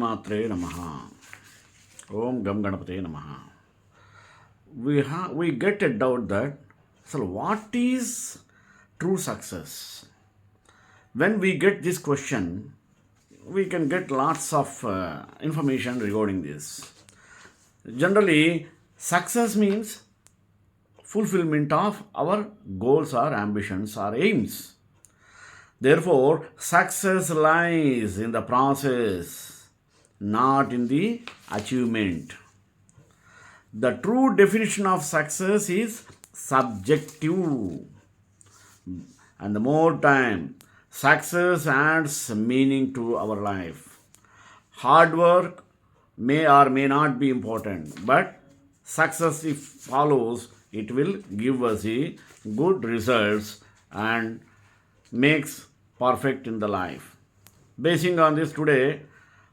Matre Namaha. Om Gam Ganapate Namaha. We get a doubt that, so what is true success? When we get this question, we can get lots of information regarding this. Generally, success means fulfillment of our goals or ambitions or aims. Therefore, success lies in the process, not in the achievement. The true definition of success is subjective. And the more time, success adds meaning to our life. Hard work may or may not be important, but success, if follows, it will give us a good results and makes perfect in the life. Basing on this today,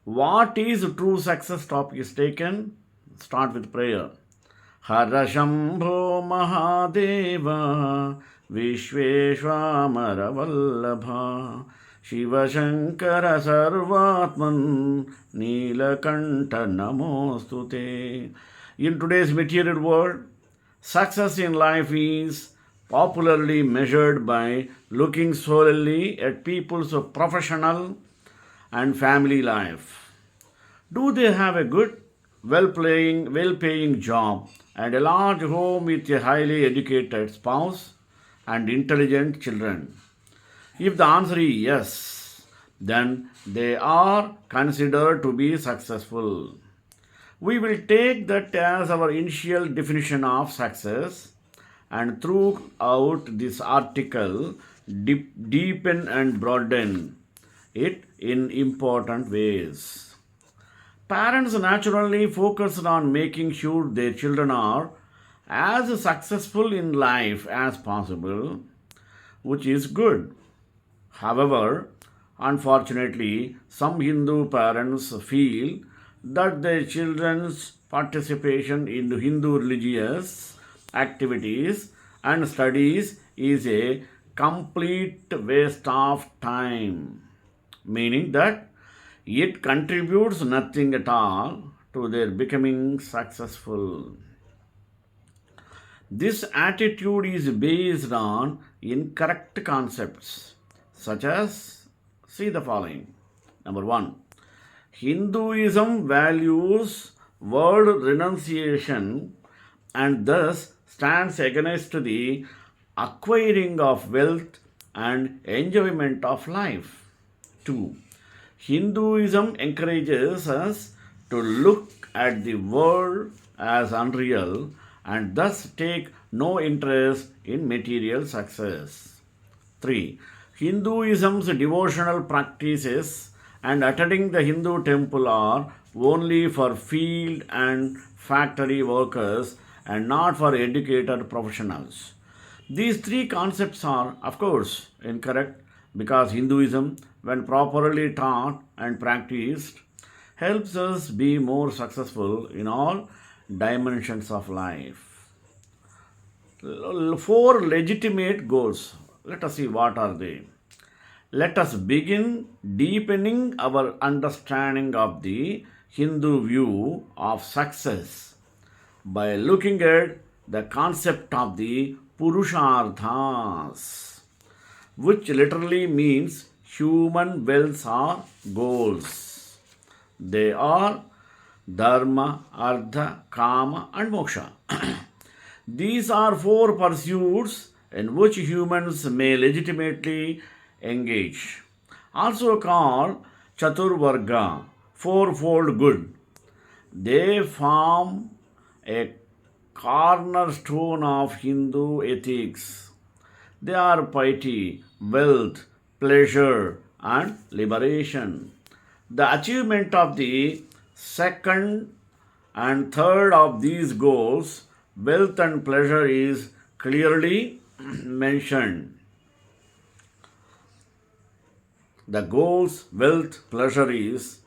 what is true success topic is taken. Start with prayer. Hara Shambho Mahadeva Vishveshwamara Vallabha Shiva Shankara Sarvatman Nilakanta Namostute. In today's material world, success in life is popularly measured by looking solely at people's professional and family life. Do they have a good, well-paying job and a large home with a highly educated spouse and intelligent children? If the answer is yes, then they are considered to be successful. We will take that as our initial definition of success, and throughout this article deepen and broaden it in important ways. Parents naturally focus on making sure their children are as successful in life as possible, which is good. However, unfortunately, some Hindu parents feel that their children's participation in Hindu religious activities and studies is a complete waste of time, meaning that it contributes nothing at all to their becoming successful. This attitude is based on incorrect concepts, such as, see the following. Number one, Hinduism values world renunciation and thus stands against the acquiring of wealth and enjoyment of life. 2. Hinduism encourages us to look at the world as unreal and thus take no interest in material success. 3. Hinduism's devotional practices and attending the Hindu temple are only for field and factory workers and not for educated professionals. These three concepts are, of course, incorrect because Hinduism, when properly taught and practiced, helps us be more successful in all dimensions of life. 4 legitimate goals. Let us see what are they. Let us begin deepening our understanding of the Hindu view of success by looking at the concept of the Purusharthas, which literally means human wills or goals. They are Dharma, Artha, Kama and Moksha. These are 4 pursuits in which humans may legitimately engage. Also called Chaturvarga, fourfold good. They form a cornerstone of Hindu ethics. They are piety, wealth, pleasure, and liberation. The achievement of the second and third of these goals, wealth and pleasure, is clearly mentioned. The goals, wealth, pleasure is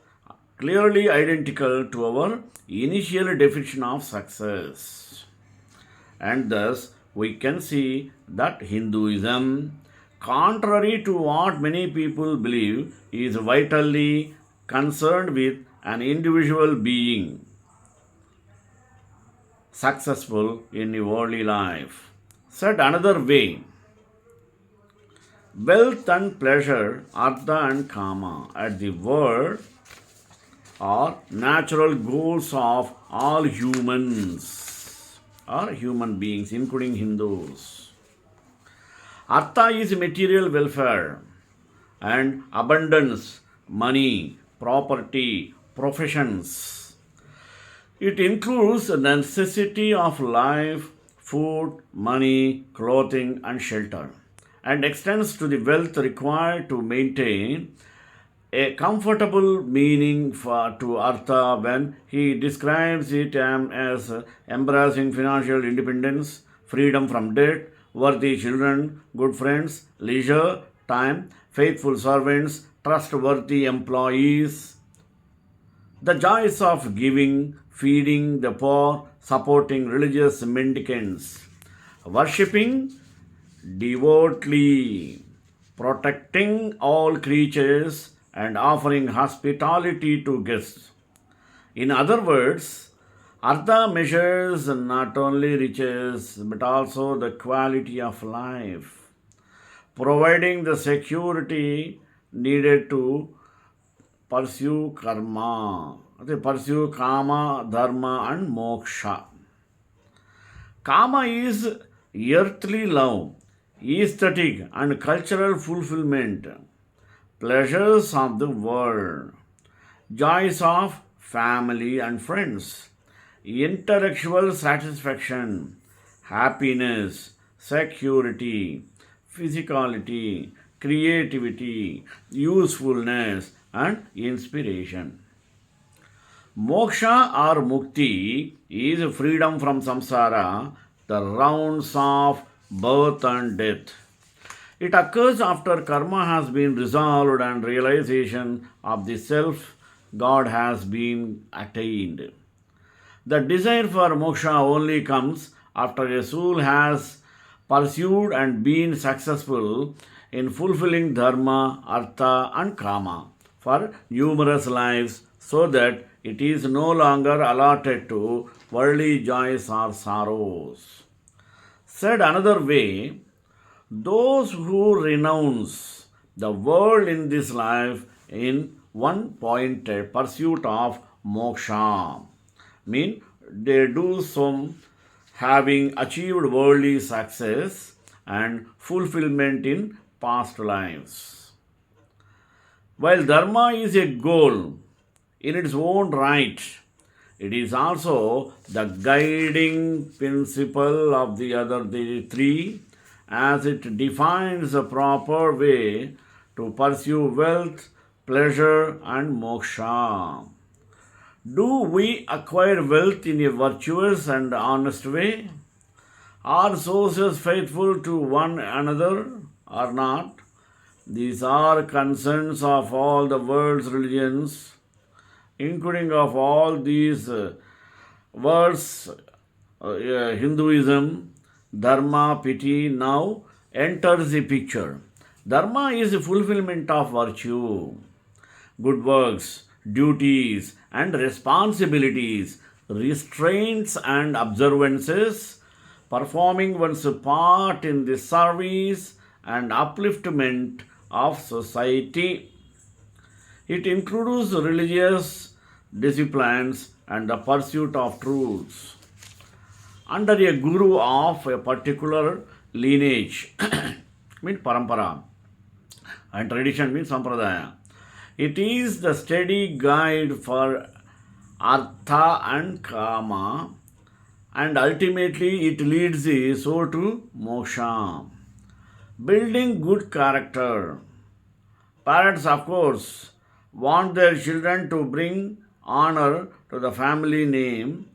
clearly identical to our initial definition of success. And thus, we can see that Hinduism, contrary to what many people believe, is vitally concerned with an individual being successful in the worldly life. Said another way, wealth and pleasure, artha and kama, at the word are natural goals of all humans or human beings, including Hindus. Artha is material welfare and abundance, money, property, professions. It includes the necessity of life, food, money, clothing, and shelter, and extends to the wealth required to maintain a comfortable meaning to Artha when he describes it as embracing financial independence, freedom from debt, worthy children, good friends, leisure, time, faithful servants, trustworthy employees, the joys of giving, feeding the poor, supporting religious mendicants, worshipping devotedly, protecting all creatures, and offering hospitality to guests. In other words, Artha measures not only riches but also the quality of life, providing the security needed to pursue karma, pursue kama, dharma, and moksha. Kama is earthly love, aesthetic and cultural fulfillment, pleasures of the world, joys of family and friends, intellectual satisfaction, happiness, security, physicality, creativity, usefulness, and inspiration. Moksha or mukti is freedom from samsara, the rounds of birth and death. It occurs after karma has been resolved and realization of the self God has been attained. The desire for moksha only comes after a soul has pursued and been successful in fulfilling dharma, artha, and kama for numerous lives so that it is no longer allotted to worldly joys or sorrows. Said another way, those who renounce the world in this life in one pointed pursuit of moksha mean they do so having achieved worldly success and fulfillment in past lives. While dharma is a goal in its own right, it is also the guiding principle of the other three as it defines a proper way to pursue wealth, pleasure, and moksha. Do we acquire wealth in a virtuous and honest way? Are sources faithful to one another or not? These are concerns of all the world's religions, including of all these words, Hinduism, Dharma, piti now enters the picture. Dharma is the fulfillment of virtue, good works, duties, and responsibilities, restraints and observances, performing one's part in the service and upliftment of society. It includes religious disciplines and the pursuit of truths. Under a guru of a particular lineage, means parampara, and tradition means sampradaya. It is the steady guide for artha and kama, and ultimately it leads the soul to moksha. Building good character. Parents, of course, want their children to bring honor to the family name,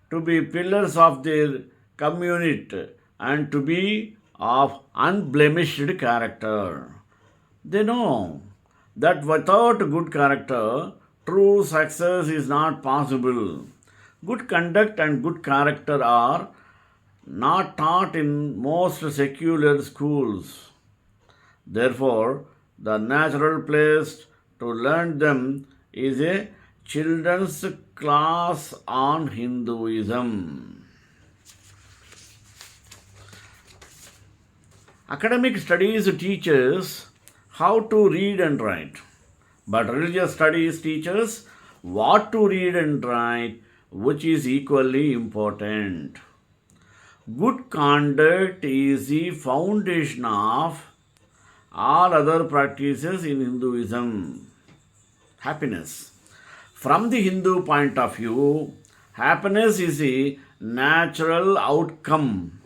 to be pillars of their community, and to be of unblemished character. They know that without good character, true success is not possible. Good conduct and good character are not taught in most secular schools. Therefore, the natural place to learn them is a children's class on Hinduism. Academic studies teaches how to read and write, but religious studies teaches what to read and write, which is equally important. Good conduct is the foundation of all other practices in Hinduism. Happiness. From the Hindu point of view, happiness is the natural outcome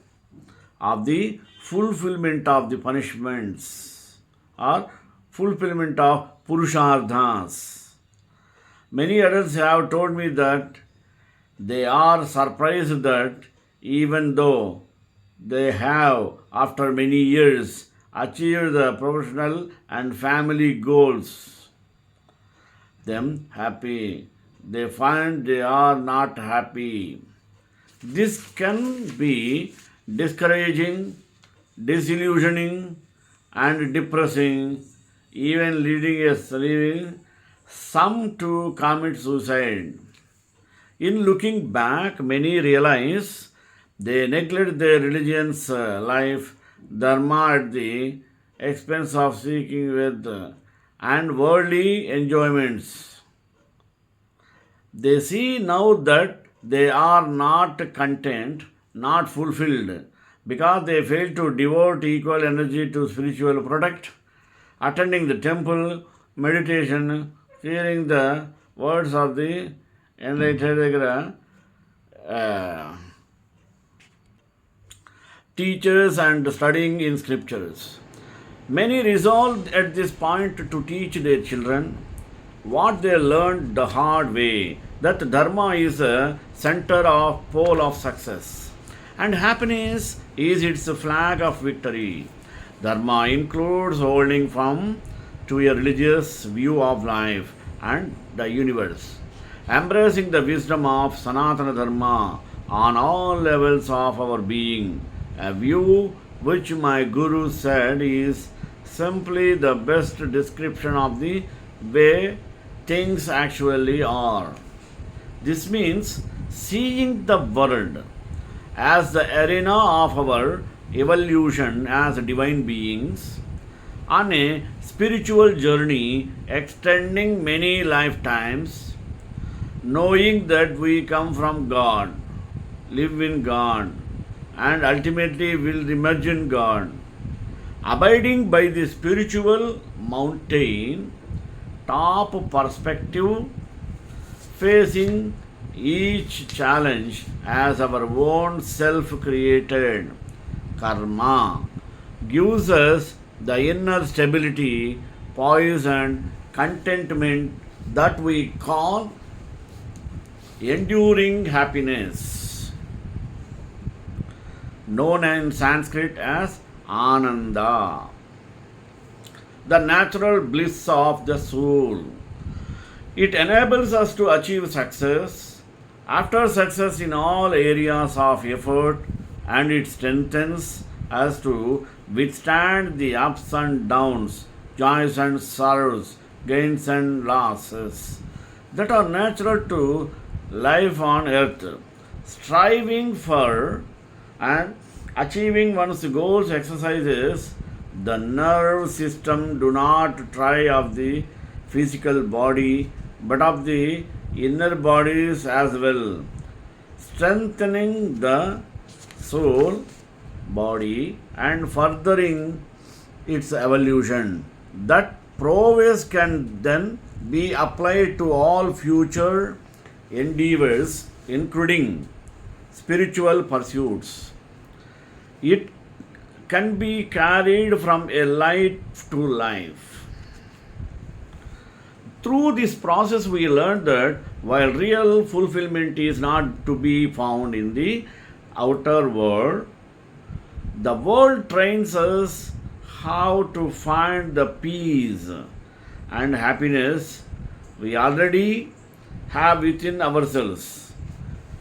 of the fulfillment of the punishments or fulfillment of purusharthas. Many adults have told me that they are surprised that even though they have, after many years, achieved the professional and family goals, them happy. They find they are not happy. This can be discouraging, disillusioning, and depressing, even leading some to commit suicide. In looking back, many realize they neglect their religion's life, dharma at the expense of seeking wealth and worldly enjoyments. They see now that they are not content, not fulfilled, because they fail to devote equal energy to spiritual product, attending the temple, meditation, hearing the words of the enlightened teachers and studying in scriptures. Many resolved at this point to teach their children what they learned the hard way, that dharma is a center of pole of success and happiness is its flag of victory. Dharma includes holding firm to a religious view of life and the universe, embracing the wisdom of Sanatana Dharma on all levels of our being, a view which my Guru said is simply the best description of the way things actually are. This means seeing the world as the arena of our evolution as divine beings on a spiritual journey extending many lifetimes, knowing that we come from God, live in God, and ultimately will emerge in God, abiding by the spiritual mountain top perspective, facing each challenge as our own self-created karma, gives us the inner stability, poise and contentment that we call enduring happiness, known in Sanskrit as Ananda, the natural bliss of the soul. It enables us to achieve success after success in all areas of effort, and it strengthens us to withstand the ups and downs, joys and sorrows, gains and losses that are natural to life on earth. Striving for and achieving one's goals exercises the nerve system do not try of the physical body but of the inner bodies as well, strengthening the soul, body and furthering its evolution. That prowess can then be applied to all future endeavors, including spiritual pursuits. It can be carried from a life to life. Through this process, we learned that while real fulfillment is not to be found in the outer world, the world trains us how to find the peace and happiness we already have within ourselves.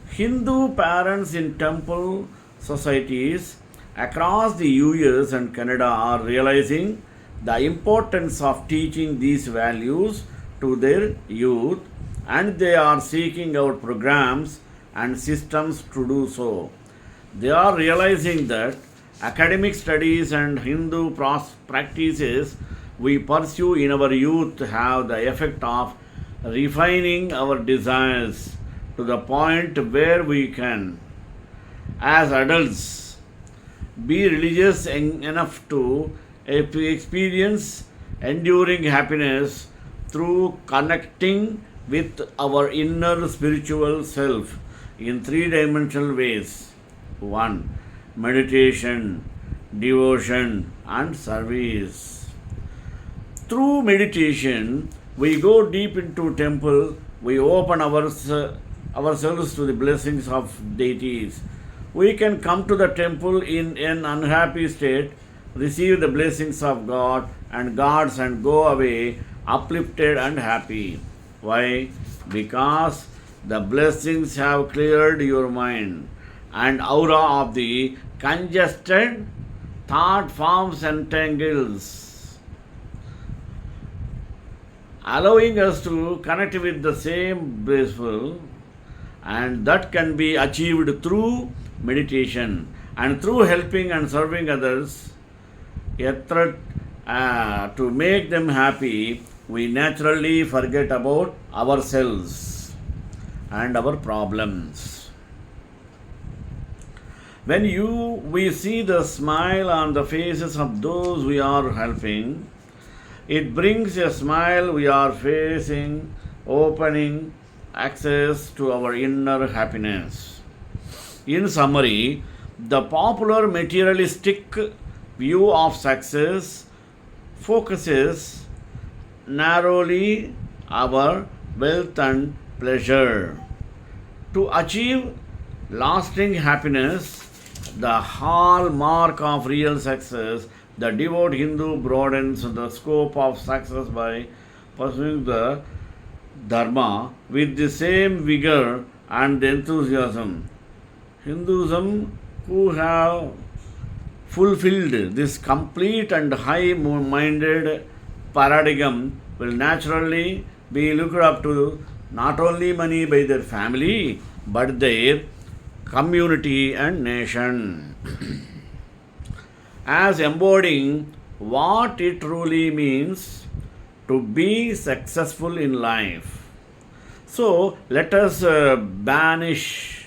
Hindu parents in temple societies across the US and Canada are realizing the importance of teaching these values to their youth and they are seeking out programs and systems to do so. They are realizing that academic studies and Hindu practices we pursue in our youth have the effect of refining our desires to the point where we can, as adults, be religious enough to experience enduring happiness through connecting with our inner spiritual self in three-dimensional ways. 1. Meditation, devotion, and service. Through meditation, we go deep into temple, we open ourselves to the blessings of deities. We can come to the temple in an unhappy state, receive the blessings of God and gods, and go away uplifted and happy. Why? Because the blessings have cleared your mind and aura of the congested thought forms and tangles, allowing us to connect with the same blissful, and that can be achieved through meditation and through helping and serving others. To make them happy, we naturally forget about ourselves and our problems. When we see the smile on the faces of those we are helping, it brings a smile we are facing, opening access to our inner happiness. In summary, the popular materialistic view of success focuses narrowly our wealth and pleasure. To achieve lasting happiness, the hallmark of real success, the devout Hindu broadens the scope of success by pursuing the Dharma with the same vigor and enthusiasm. Hinduism, who have fulfilled this complete and high-minded paradigm, will naturally be looked up to not only money by their family but their community and nation as embodying what it truly means to be successful in life. So let us banish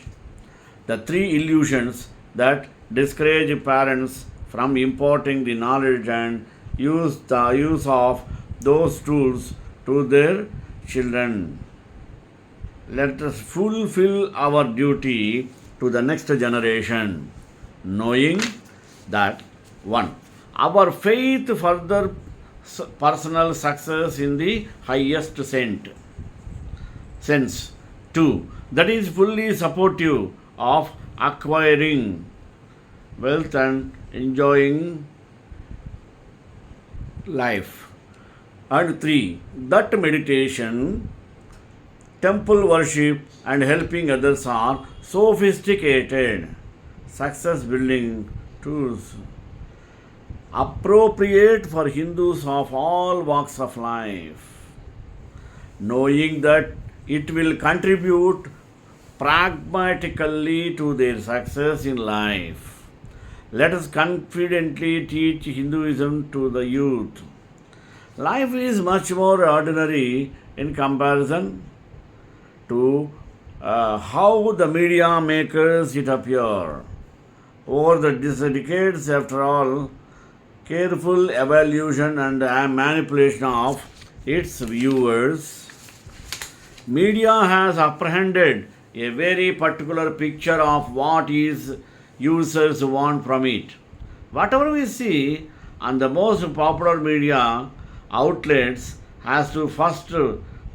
the three illusions that discourage parents from imparting the knowledge and use of those tools to their children. Let us fulfill our duty to the next generation, knowing that 1. Our faith further personal success in the highest sense. 2. That is fully supportive of acquiring wealth and enjoying life. And 3. That meditation, temple worship, and helping others are sophisticated success building tools appropriate for Hindus of all walks of life, knowing that it will contribute pragmatically to their success in life. Let us confidently teach Hinduism to the youth. Life is much more ordinary in comparison to how the media makers it appear. Over the decades, after all, careful evaluation and manipulation of its viewers, media has apprehended a very particular picture of what is users want from it. Whatever we see on the most popular media outlets has to first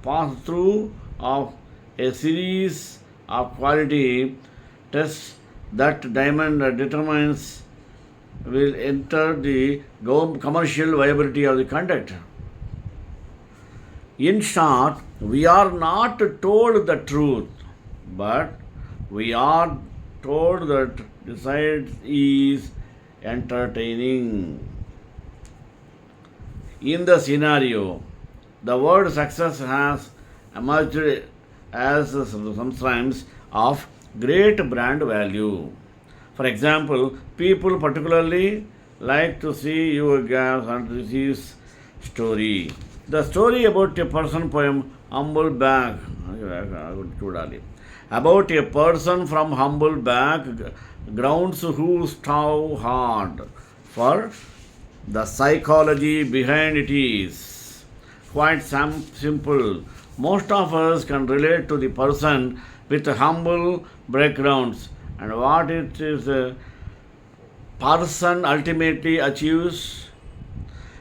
pass through of a series of quality tests that determines will enter the commercial viability of the conduct. In short, we are not told the truth, but we are told that besides is entertaining. In the scenario, the word success has emerged as sometimes of great brand value. For example, people particularly like to see your gas and disease story. The story about a person poem humble bag about a person from humble backgrounds who strive hard for the psychology behind it is quite simple. Most of us can relate to the person with humble backgrounds and what it is a person ultimately achieves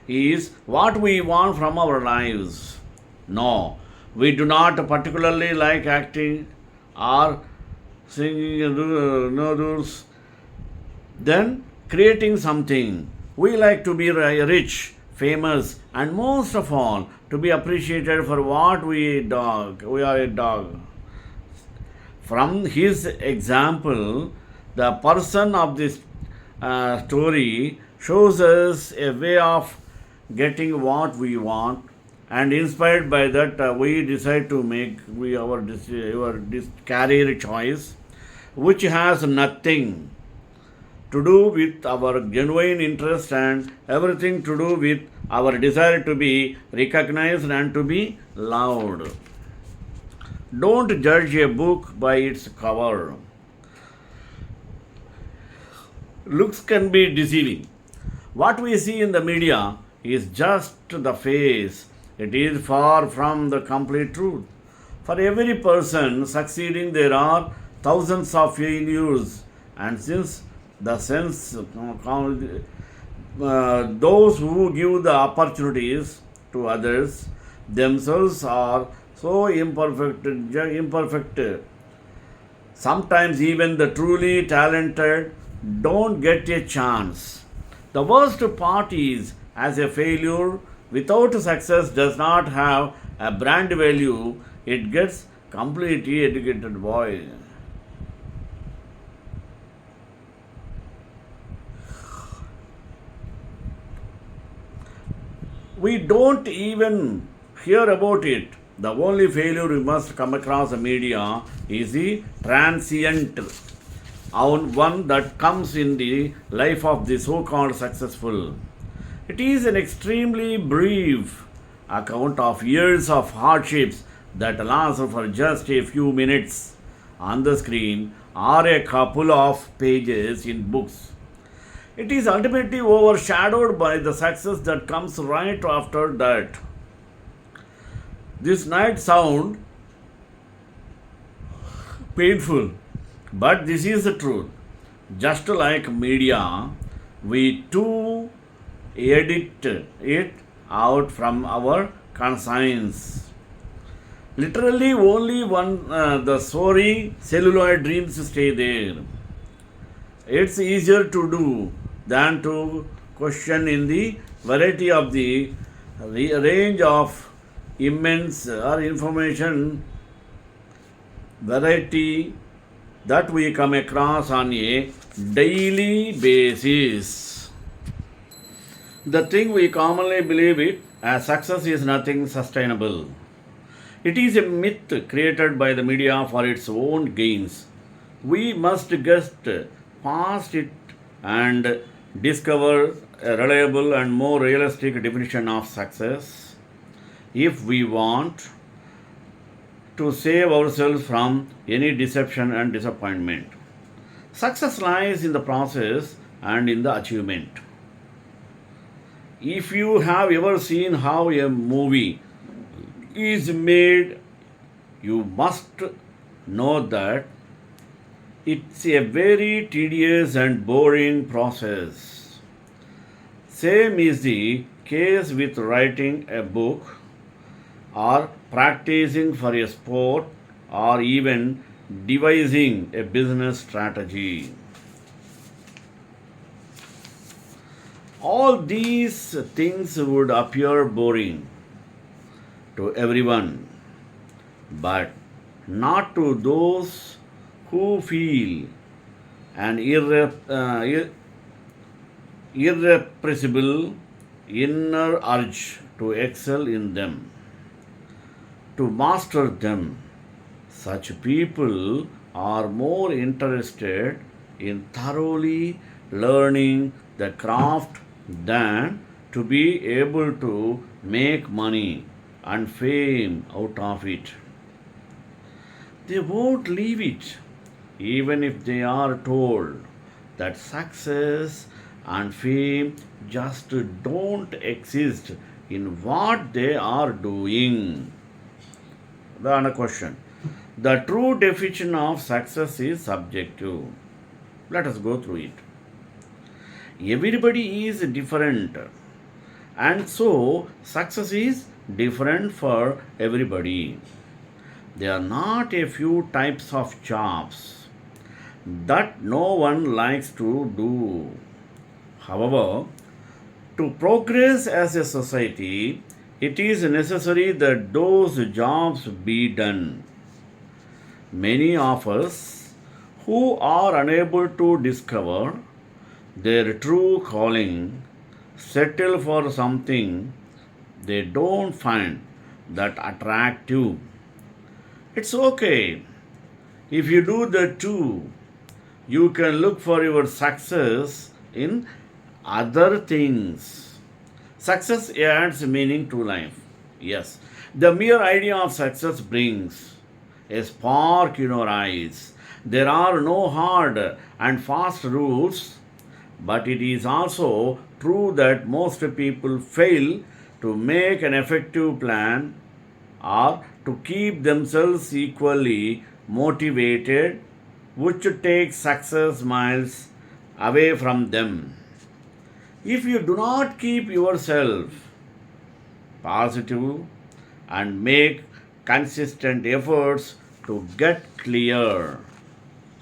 is what we want from our lives. No, we do not particularly like acting or singing noodles, then creating something. We like to be rich, famous, and most of all, to be appreciated for what we are a dog. From his example, the person of this story shows us a way of getting what we want, and inspired by that, we decide to make our career choice, which has nothing to do with our genuine interest and everything to do with our desire to be recognized and to be loved. Don't judge a book by its cover. Looks can be deceiving. What we see in the media is just the face. It is far from the complete truth. For every person succeeding, there are thousands of failures, and since the sense those who give the opportunities to others themselves are so imperfect. Sometimes even the truly talented don't get a chance. The worst part is, as a failure without success does not have a brand value, it gets completely educated boy. We don't even hear about it. The only failure we must come across the media is the transient one that comes in the life of the so-called successful. It is an extremely brief account of years of hardships that last for just a few minutes on the screen or a couple of pages in books. It is ultimately overshadowed by the success that comes right after that. This might sound painful, but this is the truth. Just like media, we too edit it out from our conscience. Literally, only one the sorry celluloid dreams stay there. It's easier to do than to question in the variety of the range of immense or information variety that we come across on a daily basis. The thing we commonly believe it as success is nothing sustainable. It is a myth created by the media for its own gains. We must get past it and discover a reliable and more realistic definition of success if we want to save ourselves from any deception and disappointment. Success lies in the process and in the achievement. If you have ever seen how a movie is made, you must know that it's a very tedious and boring process. Same is the case with writing a book or practicing for a sport or even devising a business strategy. All these things would appear boring to everyone, but not to those who feel an irrepressible inner urge to excel in them, to master them. Such people are more interested in thoroughly learning the craft than to be able to make money and fame out of it. They won't leave it even if they are told that success and fame just don't exist in what they are doing. The other question. The true definition of success is subjective. Let us go through it. Everybody is different, and so success is different for everybody. There are not a few types of jobs that no one likes to do. However, to progress as a society, it is necessary that those jobs be done. Many of us who are unable to discover their true calling settle for something they don't find that attractive. It's okay if you do that too. You can look for your success in other things. Success adds meaning to life. Yes, the mere idea of success brings a spark in your eyes. There are no hard and fast rules, but it is also true that most people fail to make an effective plan or to keep themselves equally motivated, which takes success miles away from them. If you do not keep yourself positive and make consistent efforts to get clear,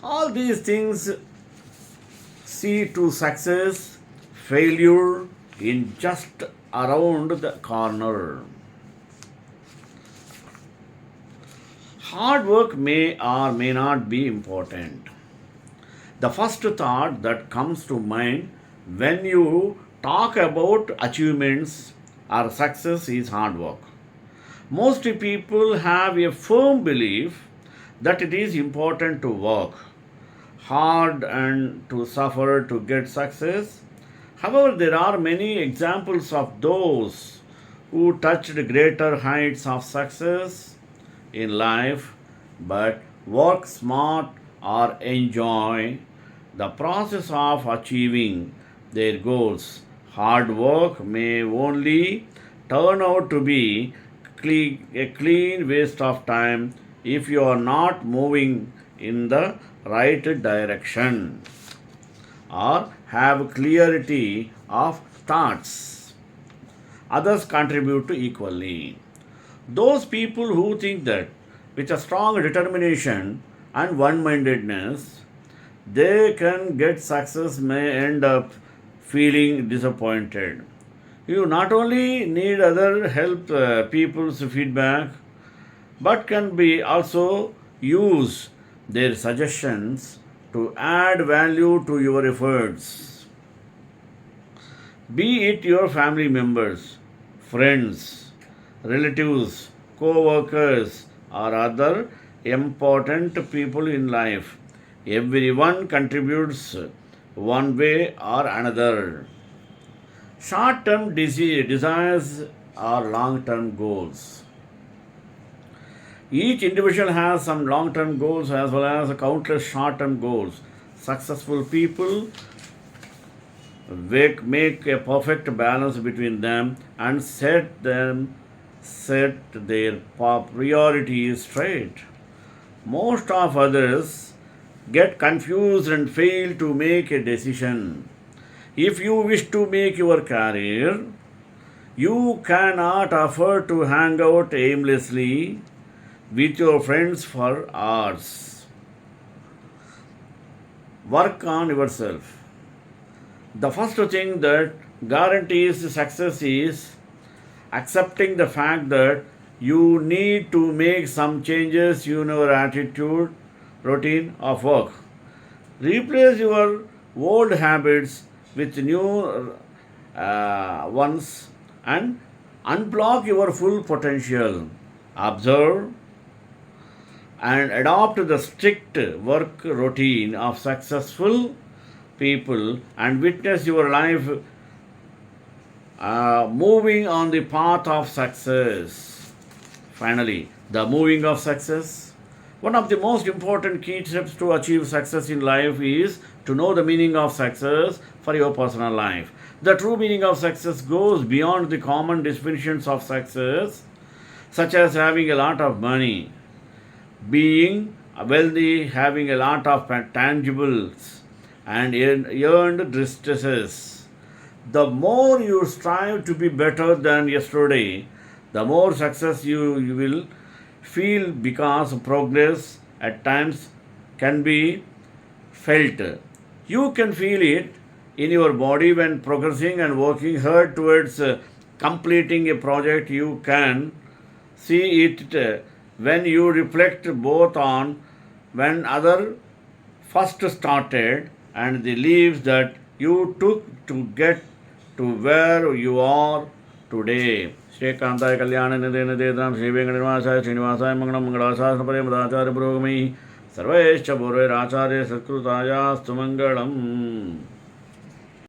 all these things see to success, failure in just around the corner. Hard work may or may not be important. The first thought that comes to mind when you talk about achievements or success is hard work. Most people have a firm belief that it is important to work hard and to suffer to get success. However, there are many examples of those who touched greater heights of success in life but work smart or enjoy the process of achieving their goals. Hard work may only turn out to be a clean waste of time if you are not moving in the right direction or have clarity of thoughts. Others contribute equally. Those people who think that with a strong determination and one mindedness they can get success may end up feeling disappointed. You not only need other help people's feedback, but can be also use their suggestions to add value to your efforts. Be it your family members, friends, relatives, co workers, or other important people in life. Everyone contributes one way or another. Short term desires or long term goals. Each individual has some long term goals as well as countless short term goals. Successful people make a perfect balance between them and set their priorities straight. Most of others get confused and fail to make a decision. If you wish to make your career, you cannot afford to hang out aimlessly with your friends for hours. Work on yourself. The first thing that guarantees success is accepting the fact that you need to make some changes in your attitude, routine of work. Replace your old habits with new ones and unblock your full potential. Observe and adopt the strict work routine of successful people and witness your life moving on the path of success. Finally, the moving of success. One of the most important key steps to achieve success in life is to know the meaning of success for your personal life. The true meaning of success goes beyond the common definitions of success, such as having a lot of money, being wealthy, having a lot of tangibles, and earned riches. The more you strive to be better than yesterday, the more success you will feel because progress at times can be felt. You can feel it in your body when progressing and working hard towards completing a project. You can see it when you reflect both on when other first started and the leaves that you took to get to where you are today. श्रीकांताय Kalyan Nidhe निधेतां Shri वेंकटनिवासाय श्रीनिवासाय Mangalam मंगलाशासनपरे मदाचार्य पुरोगमैः सर्वैश्च पूर्वैराचार्य सत्कृतायास्तु Mangalam.